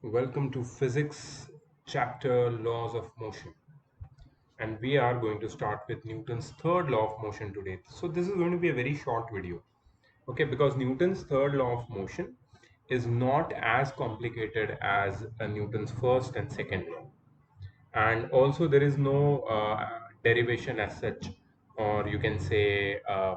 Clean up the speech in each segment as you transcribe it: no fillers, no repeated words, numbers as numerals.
Welcome to Physics chapter Laws of Motion. And we are going to start with Newton's third law of motion today. So, this is going to be a very short video, okay, because Newton's third law of motion is not as complicated as Newton's first and second law. And also, there is no derivation as such, or you can say uh,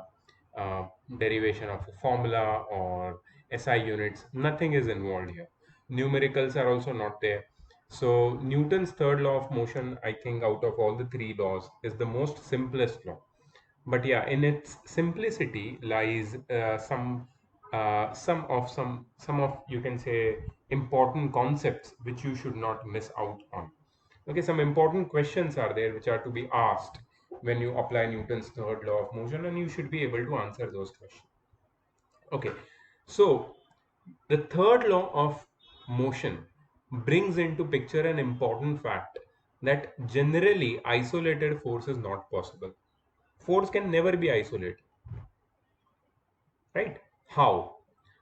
derivation of a formula or SI units. Nothing is involved here. Numericals are also not there. So Newton's third law of motion, I think, out of all the three laws, is the most simplest law. But yeah, in its simplicity lies some of, you can say, important concepts which you should not miss out on. Okay, some important questions are there which are to be asked when you apply Newton's third law of motion, and you should be able to answer those questions. Okay, so the third law of motion brings into picture an important fact that generally isolated force is not possible. Force can never be isolated, right? How?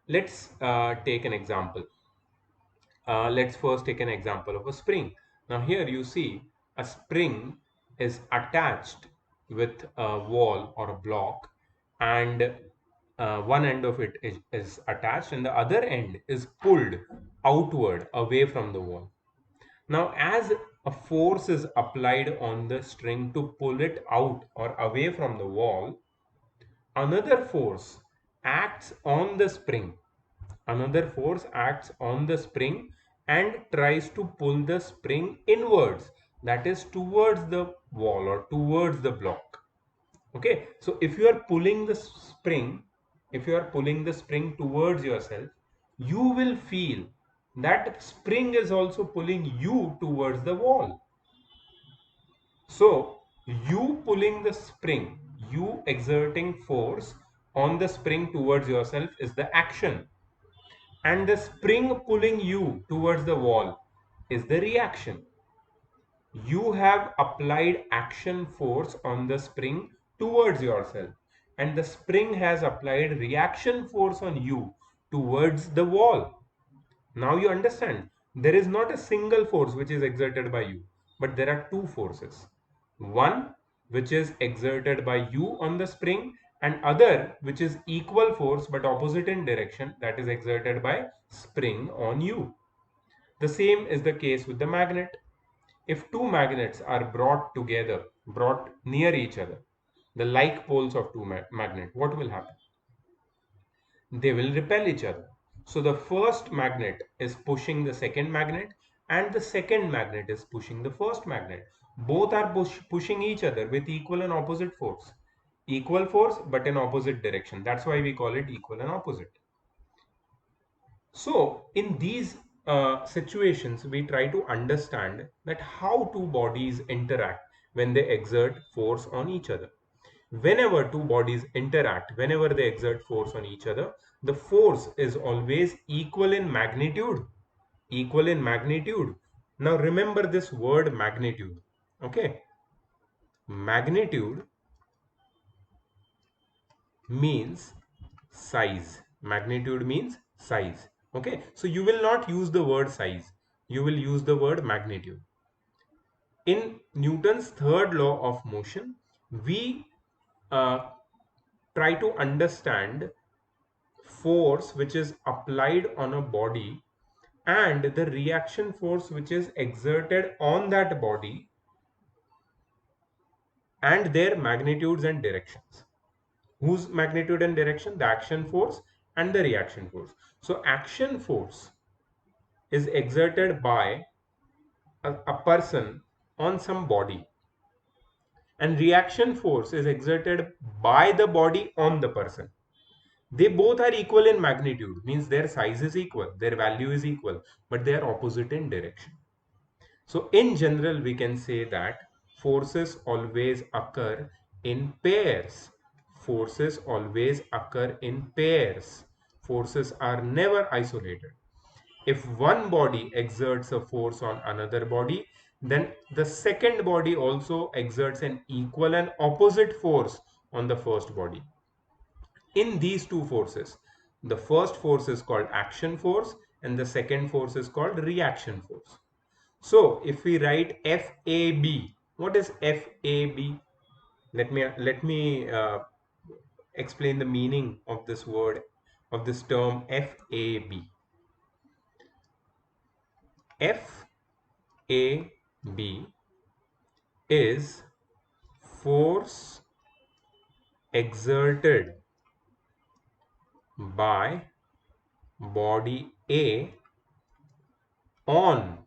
Let's take an example. Let's first take an example of a spring. Now here you see a spring is attached with a wall or a block, and one end of it is attached and the other end is pulled outward away from the wall. Now as a force is applied on the string to pull it out or away from the wall, another force acts on the spring. Another force acts on the spring and tries to pull the spring inwards, that is towards the wall or towards the block. Okay, so if you are pulling the spring, if you are pulling the spring towards yourself, you will feel that spring is also pulling you towards the wall. So you pulling the spring, you exerting force on the spring towards yourself is the action, and the spring pulling you towards the wall is the reaction. You have applied action force on the spring towards yourself, and the spring has applied reaction force on you towards the wall. Now you understand, there is not a single force which is exerted by you, but there are two forces. One which is exerted by you on the spring, and other which is equal force but opposite in direction, that is exerted by spring on you. The same is the case with the magnet. If two magnets are brought together, brought near each other, the like poles of two magnets, what will happen? They will repel each other. So the first magnet is pushing the second magnet, and the second magnet is pushing the first magnet. Both are pushing each other with equal and opposite force. Equal force but in opposite direction. That's why we call it equal and opposite. So in these situations, we try to understand that how two bodies interact when they exert force on each other. Whenever two bodies interact, whenever they exert force on each other, the force is always equal in magnitude. Equal in magnitude. Now remember this word magnitude. Okay. Magnitude means size. Magnitude means size. Okay. So you will not use the word size. You will use the word magnitude. In Newton's third law of motion, we uh, try to understand force which is applied on a body and the reaction force which is exerted on that body and their magnitudes and directions. Whose magnitude and direction? The action force and the reaction force. So action force is exerted by a person on some body, and reaction force is exerted by the body on the person. They both are equal in magnitude, means their size is equal, their value is equal, but they are opposite in direction. So in general, we can say that forces always occur in pairs. Forces always occur in pairs. Forces are never isolated. If one body exerts a force on another body, then the second body also exerts an equal and opposite force on the first body. In these two forces, the first force is called action force and the second force is called reaction force. So if we write FAB, what is FAB? Let me explain the meaning of this word, of this term FAB. FAB is force exerted by body A on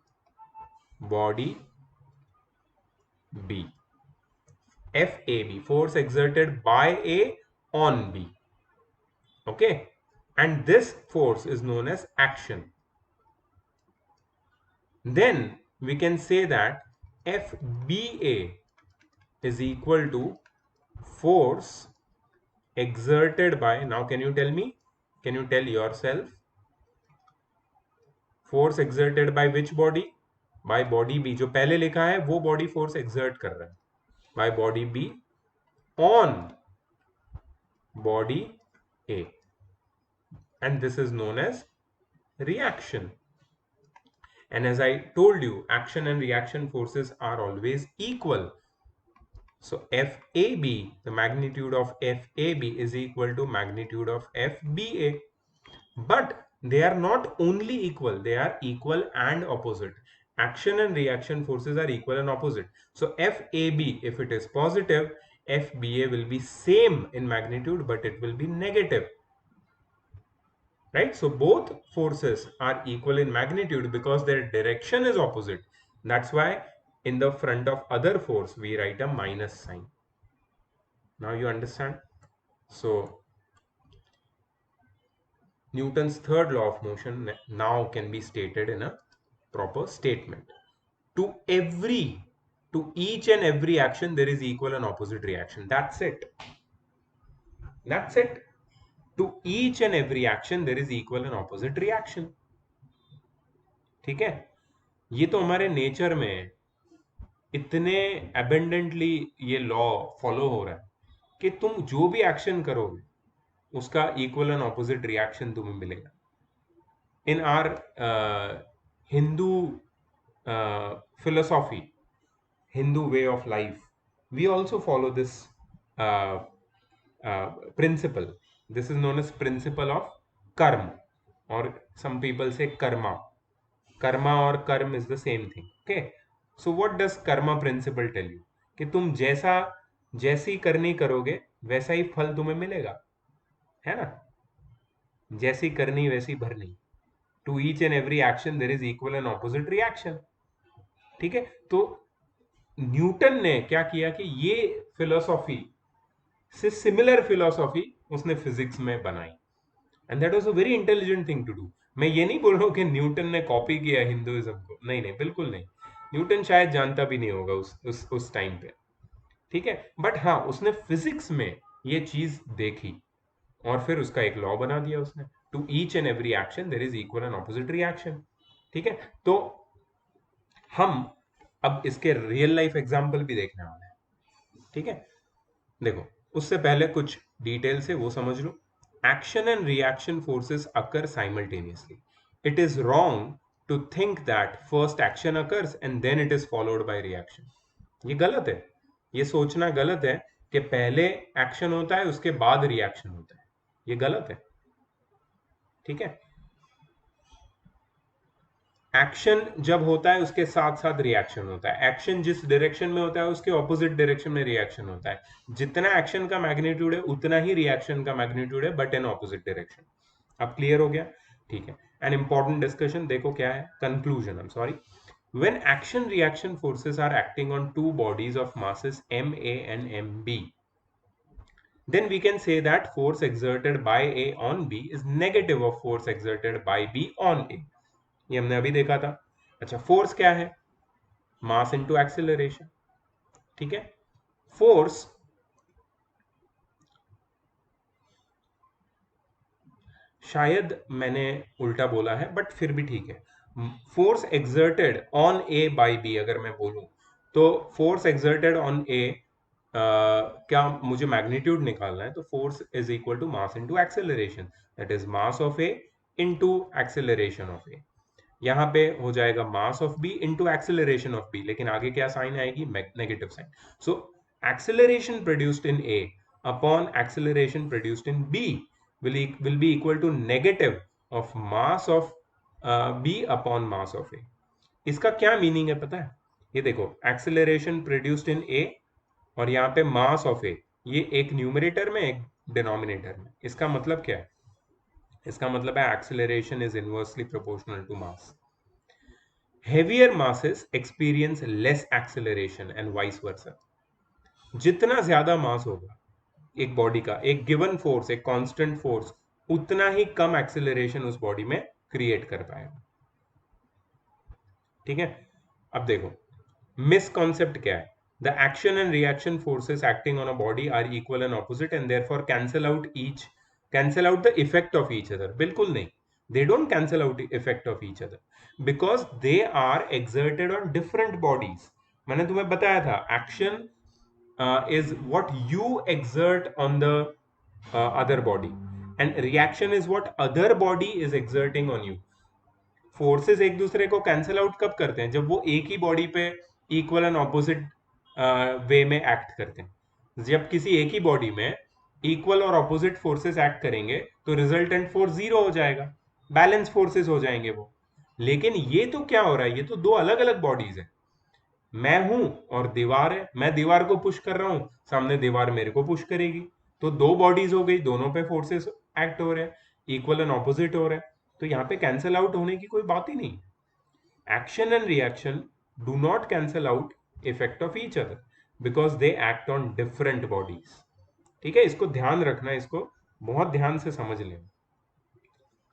body B. FAB, force exerted by A on B. Okay, and this force is known as action. Then we can say that FBA is equal to force exerted by, now can you tell me, can you tell yourself, force exerted by which body? By body B. जो पहले लिखा है वो body force exert कर रहा है by body B on body A, and this is known as reaction. And as I told you, action and reaction forces are always equal. So FAB, the magnitude of FAB is equal to magnitude of FBA. But they are not only equal, they are equal and opposite. Action and reaction forces are equal and opposite. So FAB, if it is positive, FBA will be same in magnitude, but it will be negative. Right? So both forces are equal in magnitude because their direction is opposite. That's why in the front of other force, we write a minus sign. Now you understand? So Newton's third law of motion now can be stated in a proper statement. To each and every action, there is equal and opposite reaction. That's it. That's it. To each and every action, there is equal and opposite reaction. ठीक है? ये तो हमारे nature में है. इतने abundantly ये law follow हो रहा है कि तुम जो भी एक्शन करोगे उसका इक्वल एंड ऑपोजिट रिएक्शन तुम्हें मिलेगा. इन are Hindu philosophy, Hindu way of life, we also follow this principle. This is known as principle of karma, or some people say karma. Karma or karma is the same thing. Okay, so what does karma principle tell you? कि तुम जैसी करनी करोगे वैसा ही फल तुम्हें मिलेगा, है ना? जैसी करनी वैसी भरनी. To each and every action there is equal and opposite reaction. ठीक है, तो न्यूटन ने क्या किया कि ये फिलोसॉफी से सिमिलर फिलोसॉफी उसने फिजिक्स में बनाई, and that was a very intelligent thing to do. मैं ये नहीं बोल रहा हूँ कि न्यूटन ने कॉपी किया हिंदुइज्म को, नहीं नहीं, बिल्कुल नहीं. न्यूटन शायद जानता भी नहीं होगा उस टाइम पे. ठीक है, बट हाँ, उसने फिजिक्स में ये चीज देखी और फिर उसका एक लॉ बना दिया उसने. To each and every action there is equal and opposite reaction. ठीक है, तो हम अब इसके रियल लाइफ एग्जांपल भी देखने वाले हैं. ठीक है, देखो, उससे पहले कुछ डिटेल से वो समझ लो. Action and reaction forces occur simultaneously. It is wrong to think that first action occurs and then it is followed by reaction. ये गलत है. ये सोचना गलत है कि पहले एक्शन होता है उसके बाद रिएक्शन होता है. ये गलत है. ठीक है, एक्शन जब होता है उसके साथ साथ रिएक्शन होता है. एक्शन जिस डायरेक्शन में होता है उसके ऑपोजिट डायरेक्शन में रिएक्शन होता है. जितना एक्शन का मैग्नीट्यूड है उतना ही रिएक्शन का मैग्नीट्यूड है, बट इन ऑपोजिट डायरेक्शन. अब क्लियर हो गया? ठीक है. एन इंपॉर्टेंट डिस्कशन देखो क्या है. Conclusion, I am sorry. When action reaction forces are acting on two bodies of masses ma and mb, then we can say that force exerted by a on b is negative of force exerted by b on a. ये हमने अभी देखा था. अच्छा, force क्या है? मास into acceleration. ठीक है, फोर्स शायद मैंने उल्टा बोला है, बट फिर भी ठीक है. Force exerted on A by B अगर मैं बोलूं तो फोर्स एक्सर्टेड ऑन ए, क्या मुझे मैग्नीट्यूड निकालना है तो force is equal to mass into acceleration. That is mass of A into acceleration of A. यहाँ पे हो जाएगा mass of B into acceleration of B, लेकिन आगे क्या साइन आएगी, negative sign. So acceleration produced in A upon acceleration produced in B will be equal to negative of mass of b upon mass of a। इसका क्या meaning है पता है? ये देखो, एक्सेलरेशन प्रोड्यूस्ड इन ए और यहाँ पे मास ऑफ ए, ये एक न्यूमरेटर में एक डिनोमिनेटर में। इसका मतलब क्या है? इसका मतलब है acceleration is inversely proportional to mass. Heavier masses experience less acceleration and vice versa. जितना ज्यादा मास होगा एक बॉडी का, एक गिवन फोर्स, एक कांस्टेंट फोर्स, उतना ही कम एक्सेलरेशन उस बॉडी में क्रिएट कर पाएगा। ठीक है, अब देखो मिसकॉन्सेप्ट क्या है। The action and reaction forces acting on a body are equal and opposite and therefore cancel out the effect of each other. बिल्कुल नहीं, they don't cancel out the effect of each other because they are exerted on different bodies। मैंने तुम्हें बताया था, action is what you exert on the other body and reaction is what other body is exerting on you। Forces एक दूसरे को cancel out कब करते हैं? जब वो एक ही बॉडी पे इक्वल एंड ऑपोजिट वे में एक्ट करते हैं। जब किसी एक ही बॉडी में इक्वल और ऑपोजिट फोर्सेस एक्ट करेंगे तो रिजल्टेंट फोर्स जीरो हो जाएगा, बैलेंस फोर्सेस हो जाएंगे वो। लेकिन ये तो क्या हो रहा है, ये तो दो अलग अलग बॉडीज है। मैं हूं और दीवार है, मैं दीवार को पुश कर रहा हूं, सामने दीवार मेरे को पुश करेगी, तो दो बॉडीज हो गई, दोनों पे फोर्सेस एक्ट हो रहे हैं, इक्वल एंड ऑपोजिट हो रहे हैं। तो यहाँ पे कैंसल आउट होने की कोई बात ही नहीं। Action and reaction do not cancel out effect of each other because they act on different bodies. ठीक है, इसको ध्यान रखना, इसको बहुत ध्यान से समझ लेना।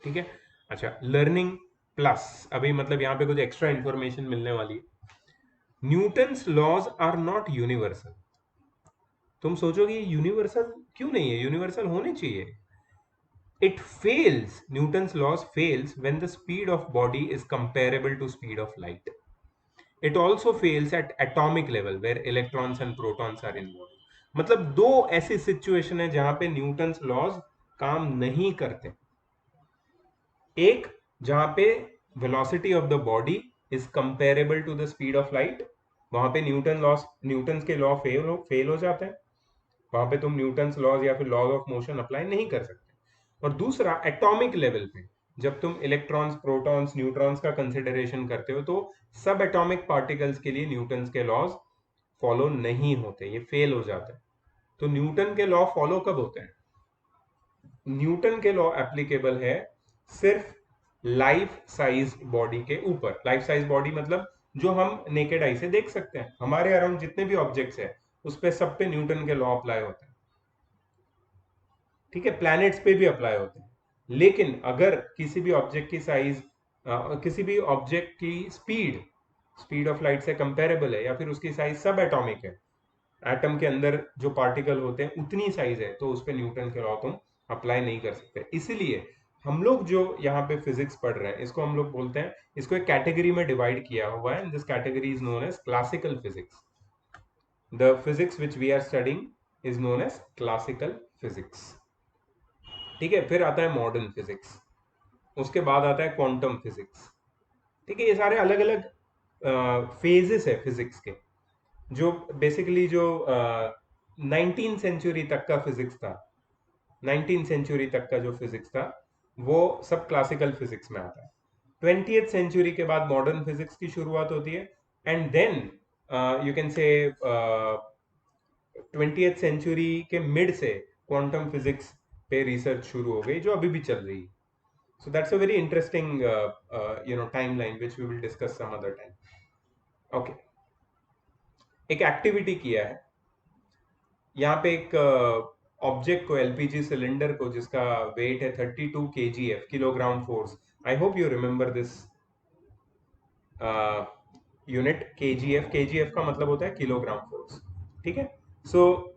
ठीक है, अच्छा, लर्निंग प्लस, अभी मतलब यहाँ पे कुछ एक्स्ट्रा इंफॉर्मेशन मिलने वाली है। Newton's laws are not universal. तुम सोचोगे यूनिवर्सल क्यों नहीं है? यूनिवर्सल होने चाहिए। It fails, Newton's laws fails when the speed of body is comparable to speed of light। It also fails at atomic level where electrons and protons are involved। मतलब दो ऐसी सिचुएशन है जहां पे न्यूटन्स लॉज काम नहीं करते। एक, जहां पे velocity of the body is comparable to the speed of light, वहां पे न्यूटन्स के लॉ फेल हो जाते हैं, वहां पे तुम न्यूटन्स लॉज या फिर लॉज ऑफ मोशन अप्लाई नहीं कर सकते। और दूसरा, एटॉमिक लेवल पे जब तुम इलेक्ट्रॉन्स, प्रोटॉन्स, न्यूट्रॉन्स का कंसिडरेशन करते हो तो सब एटॉमिक पार्टिकल्स के लिए न्यूटन्स के लॉज फॉलो नहीं होते, ये फेल हो जाता है। तो न्यूटन के लॉ फॉलो कब होते हैं? न्यूटन के लॉ एप्लीकेबल है सिर्फ लाइफ साइज बॉडी के ऊपर। लाइफ साइज बॉडी मतलब जो हम नेकेड आई से देख सकते हैं, हमारे अराउंड जितने भी ऑब्जेक्ट्स हैं उस पे सब पे न्यूटन के लॉ अप्लाई होते हैं। ठीक है, प्लैनेट्स पे भी अप्लाई होते हैं। लेकिन अगर किसी भी ऑब्जेक्ट की साइज, किसी भी ऑब्जेक्ट की स्पीड ऑफ लाइट से कंपेरेबल है या फिर उसकी साइज सब एटॉमिक है, एटम के अंदर जो पार्टिकल होते हैं उतनी साइज है, तो उस पर न्यूटन के लॉ तुम अप्लाई नहीं कर सकते। इसीलिए हम लोग जो यहाँ पे फिजिक्स पढ़ रहे हैं, इसको हम लोग बोलते हैं, इसको एक कैटेगरी में डिवाइड किया हुआ है। This category is known as classical physics. The physics which we are studying is known as classical physics. ठीक है, फिर आता है मॉडर्न फिजिक्स, उसके बाद आता है क्वांटम फिजिक्स। ठीक है, ये सारे अलग अलग फेजेस है फिजिक्स के, जो बेसिकली जो 19 सेंचुरी तक का फिजिक्स था, 19 सेंचुरी तक का जो फिजिक्स था वो सब क्लासिकल फिजिक्स में आता है। 20th सेंचुरी के बाद मॉडर्न फिजिक्स की शुरुआत होती है and then you can say 20th century के मिड से क्वांटम फिजिक्स पे रिसर्च शुरू हो गई, जो अभी भी चल रही है। So that's a very interesting timeline which we will discuss some other time। Okay, एक एक्टिविटी किया है यहाँ पे, एक ऑब्जेक्ट को, एलपीजी सिलेंडर को, जिसका वेट है 32 kgf, kilogram force. I hope you remember this unit, kgf। kgf का मतलब होता है किलोग्राम फोर्स। ठीक है, सो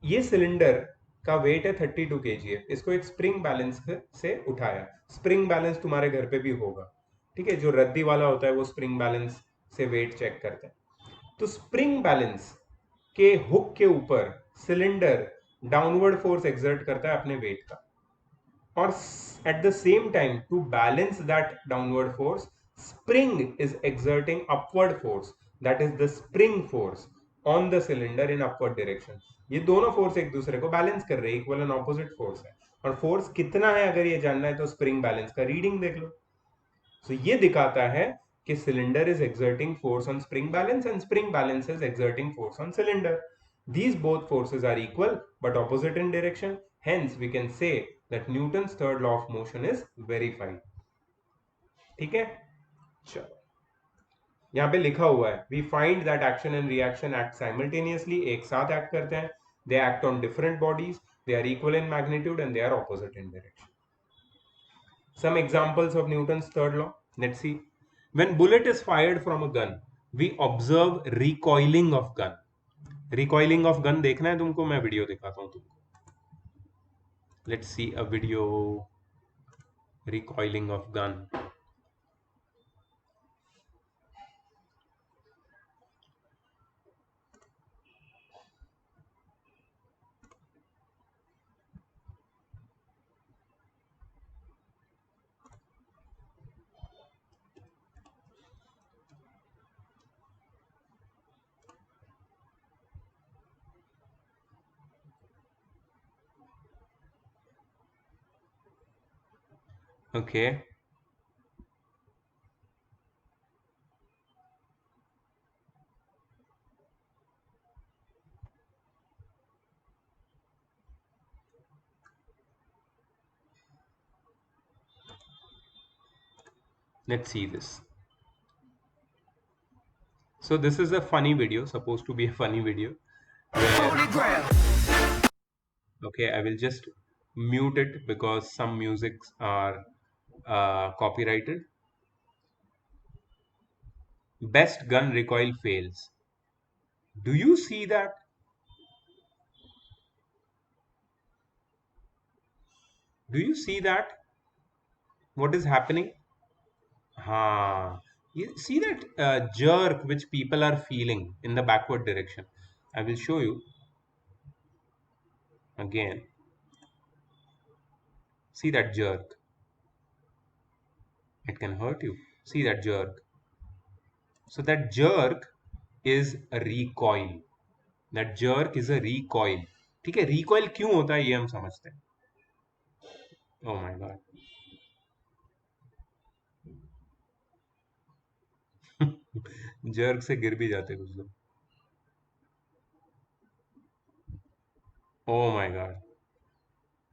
ये सिलेंडर का वेट है 32 kgf। इसको एक स्प्रिंग बैलेंस से उठाया। स्प्रिंग बैलेंस तुम्हारे घर पे भी होगा। ठीक है, जो रद्दी वाला होता है वो स्प्रिंग बैलेंस से वेट चेक करते हैं। तो स्प्रिंग बैलेंस के हुक के ऊपर सिलेंडर डाउनवर्ड फोर्स एक्सर्ट करता है अपने वेट का। or at the same time, to balance that downward force, spring is exerting upward force, that is the spring force on the cylinder in upward direction. ये दोनों force एक दूसरे को balance कर रहे हैं, इक्वल एंड ऑपोजिट फोर्स है, और फोर्स कितना है अगर ये जानना है तो स्प्रिंग बैलेंस का रीडिंग देख लो. सो ये दिखाता है कि cylinder is exerting force on spring balance and spring balance is exerting force on cylinder. These both forces are equal but opposite in direction. Hence, we can say that Newton's third law of motion is verified. ठीक है, चलो यहाँ पे लिखा हुआ है we find that action and reaction act simultaneously, एक साथ act करते हैं, they act on different bodies, they are equal in magnitude and they are opposite in direction. Some examples of Newton's third law. Let's see. When bullet is fired from a gun, we observe recoiling of gun. Recoiling of gun देखना है तुमको, मैं video दिखाता हूँ तुमको. Let's see a video. Recoiling of gun. Okay. Let's see this. So this is a funny video, supposed to be a funny video. Where, okay, I will just mute it because some musics are copyrighted. Best gun recoil fails. Do you see that? Do you see that? What is happening? You see that jerk which people are feeling in the backward direction. I will show you again. See that jerk. It can hurt you. See that jerk. So that jerk is a recoil. That jerk is a recoil. ठीक है, recoil क्यों होता है ये हम समझते हैं. Oh my god. Jerk से गिर भी जाते कुछ लोग. Oh my god.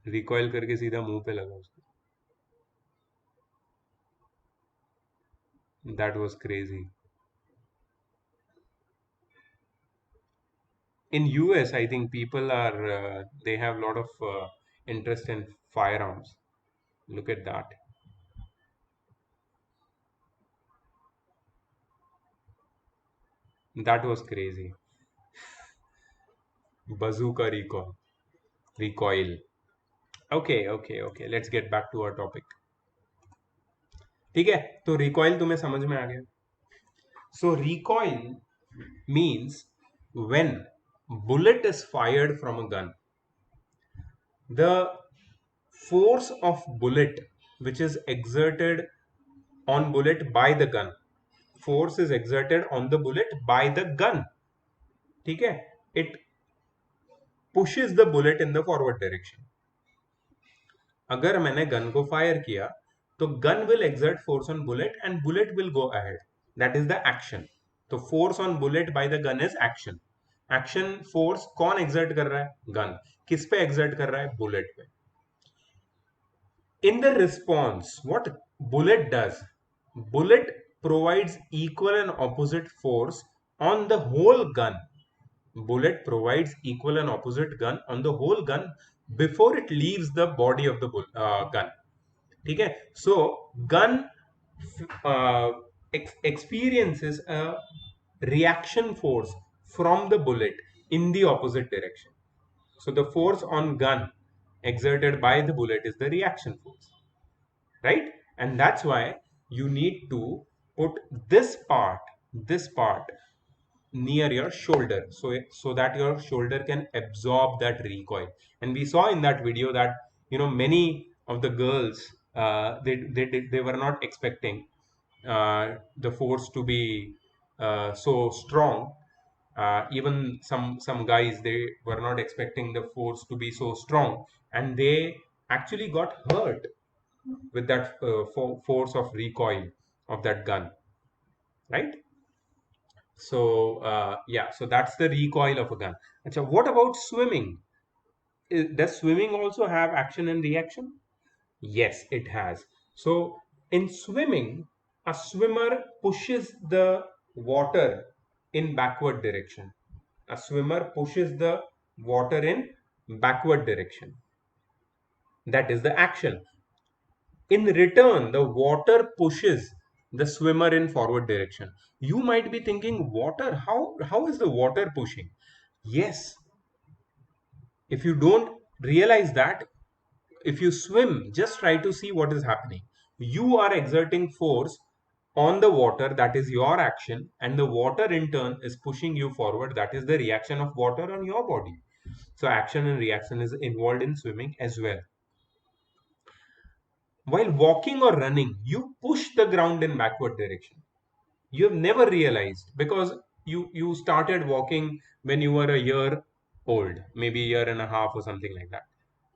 रिकॉइल करके सीधा मुंह पे लगा उसको. That was crazy. In US, I think people are they have a lot of interest in firearms. Look at that. That was crazy. Bazooka recoil. Recoil. Okay. Let's get back to our topic. ठीक है, तो recoil तुम्हें समझ में आ गया. So recoil means when bullet is fired from a gun, the force of bullet which is exerted on bullet by the gun, force is exerted on the bullet by the gun. ठीक है, it pushes the bullet in the forward direction. अगर मैंने gun को fire किया तो gun will exert force on bullet and bullet will go ahead. That is the action. तो force on bullet by the gun is action. Action force कौन exert कर रहा है? गन. किस पे एक्सर्ट कर रहा है? बुलेट पे. In the response, what bullet does? Bullet provides equal and opposite force on the whole gun. Bullet provides equal and opposite gun on the whole gun before it leaves the body of the gun. ठीक है? So gun experiences a reaction force from the bullet in the opposite direction. So the force on gun exerted by the bullet is the reaction force, right? And that's why you need to put this part near your shoulder, so that your shoulder can absorb that recoil. And we saw in that video that many of the girls, they were not expecting the force to be so strong. Even some guys, they were not expecting the force to be so strong, and they actually got hurt with that force of recoil of that gun, right? So yeah, so that's the recoil of a gun. And so what about swimming? Does swimming also have action and reaction? Yes, it has. So in swimming, a swimmer pushes the water in backward direction. A swimmer pushes the water in backward direction. That is the action. In return, the water pushes the swimmer in forward direction. You might be thinking, water, how is the water pushing? Yes, if you don't realize that, if you swim, just try to see what is happening. You are exerting force on the water, that is your action, and the water in turn is pushing you forward, that is the reaction of water on your body. So action and reaction is involved in swimming as well. While walking or running, you push the ground in backward direction. You have never realized, because you started walking when you were a year old, maybe a year and a half or something like that,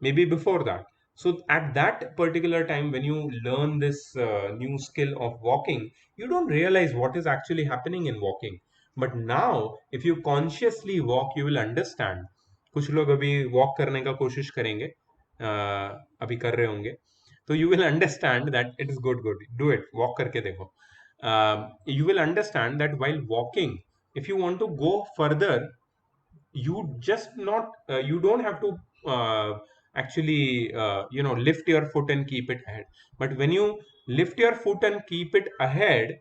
maybe before that. So at that particular time, when you learn this new skill of walking, you don't realize what is actually happening in walking. But now if you consciously walk, you will understand. कुछ लोग अभी walk करने का कोशिश करेंगे, अभी कर रहे होंगे, तो you will understand that it is good, do it, walk करके देखो. You will understand that while walking, if you want to go further, you just not you don't have to actually lift your foot and keep it ahead. But when you lift your foot and keep it ahead,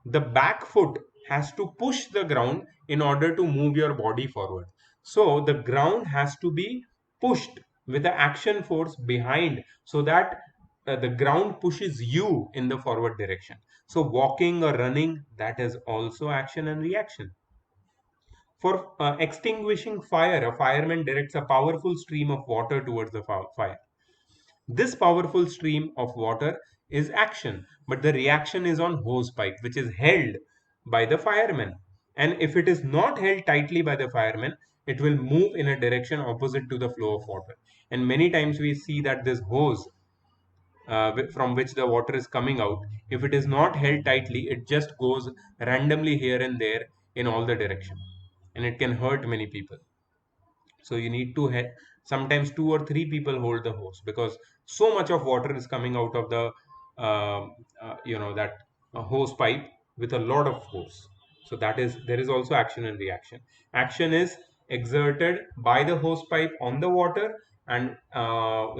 the back foot has to push the ground in order to move your body forward. So the ground has to be pushed with the action force behind, so that the ground pushes you in the forward direction. So walking or running, that is also action and reaction. For extinguishing fire, a fireman directs a powerful stream of water towards the fire. This powerful stream of water is action, but the reaction is on hose pipe, which is held by the fireman. And if it is not held tightly by the fireman, it will move in a direction opposite to the flow of water. And many times we see that this hose from which the water is coming out, if it is not held tightly, it just goes randomly here and there in all the direction, and it can hurt many people. So you need to have sometimes two or three people hold the hose, because so much of water is coming out of the that hose pipe with a lot of force. So that is, there is also action and reaction. Action is exerted by the hose pipe on the water, and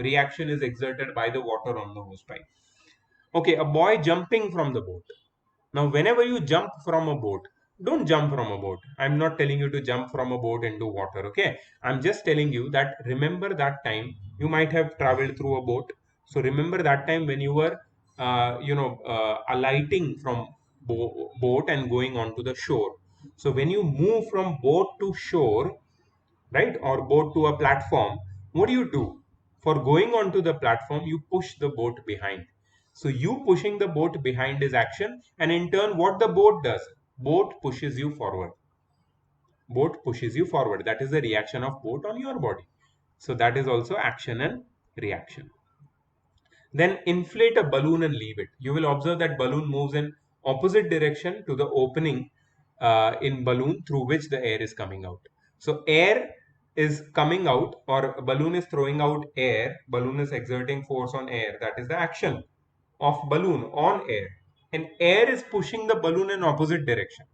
reaction is exerted by the water on the hose pipe. Okay, a boy jumping from the boat. Now, whenever you jump from a boat, don't jump from a boat. I'm not telling you to jump from a boat into water, okay? I'm just telling you that remember that time you might have traveled through a boat. So remember that time when you were, alighting from boat and going onto the shore. So when you move from boat to shore, right, or boat to a platform, what do? For going onto the platform, you push the boat behind. So you pushing the boat behind is action, and in turn, what the boat does? Boat pushes you forward. Boat pushes you forward. That is the reaction of boat on your body. So that is also action and reaction. Then inflate a balloon and leave it. You will observe that balloon moves in opposite direction to the opening in balloon through which the air is coming out. So air is coming out, or balloon is throwing out air, balloon is exerting force on air. That is the action of balloon on air. And air is pushing the balloon in opposite direction.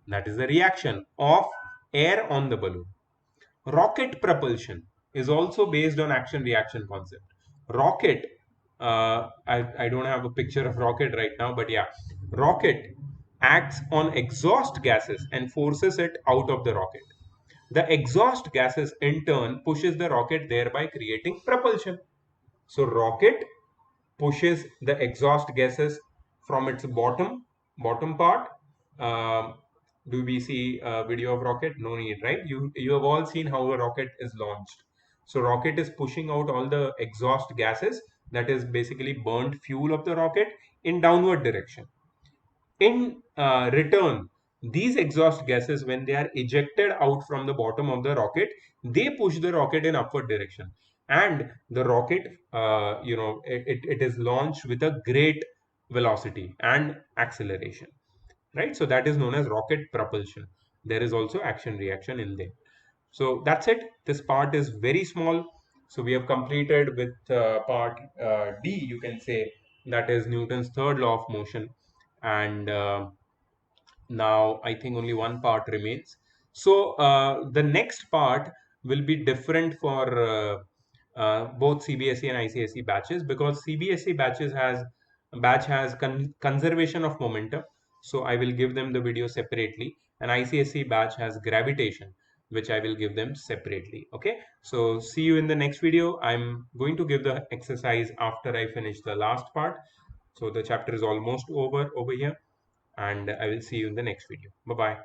That is the reaction of air on the balloon. Rocket propulsion is also based on action reaction concept. Rocket, I don't have a picture of rocket right now, but yeah, rocket acts on exhaust gases and forces it out of the rocket. The exhaust gases in turn pushes the rocket, thereby creating propulsion. So rocket pushes the exhaust gases from its bottom part. Um, do we see a video of rocket? No need, right? You have all seen how a rocket is launched. So rocket is pushing out all the exhaust gases, that is basically burnt fuel of the rocket in downward direction. In return, these exhaust gases, when they are ejected out from the bottom of the rocket, they push the rocket in upward direction, and the rocket, it is launched with a great velocity and acceleration, right? So that is known as rocket propulsion. There is also action reaction in there. So that's it. This part is very small. So we have completed with part D, you can say, that is Newton's third law of motion. And now I think only one part remains. So the next part will be different for both CBSE and ICSE batches, because CBSE batch has conservation of momentum. So I will give them the video separately, and ICSE batch has gravitation, which I will give them separately. Okay. So see you in the next video. I'm going to give the exercise after I finish the last part. So the chapter is almost over here, and I will see you in the next video. Bye bye.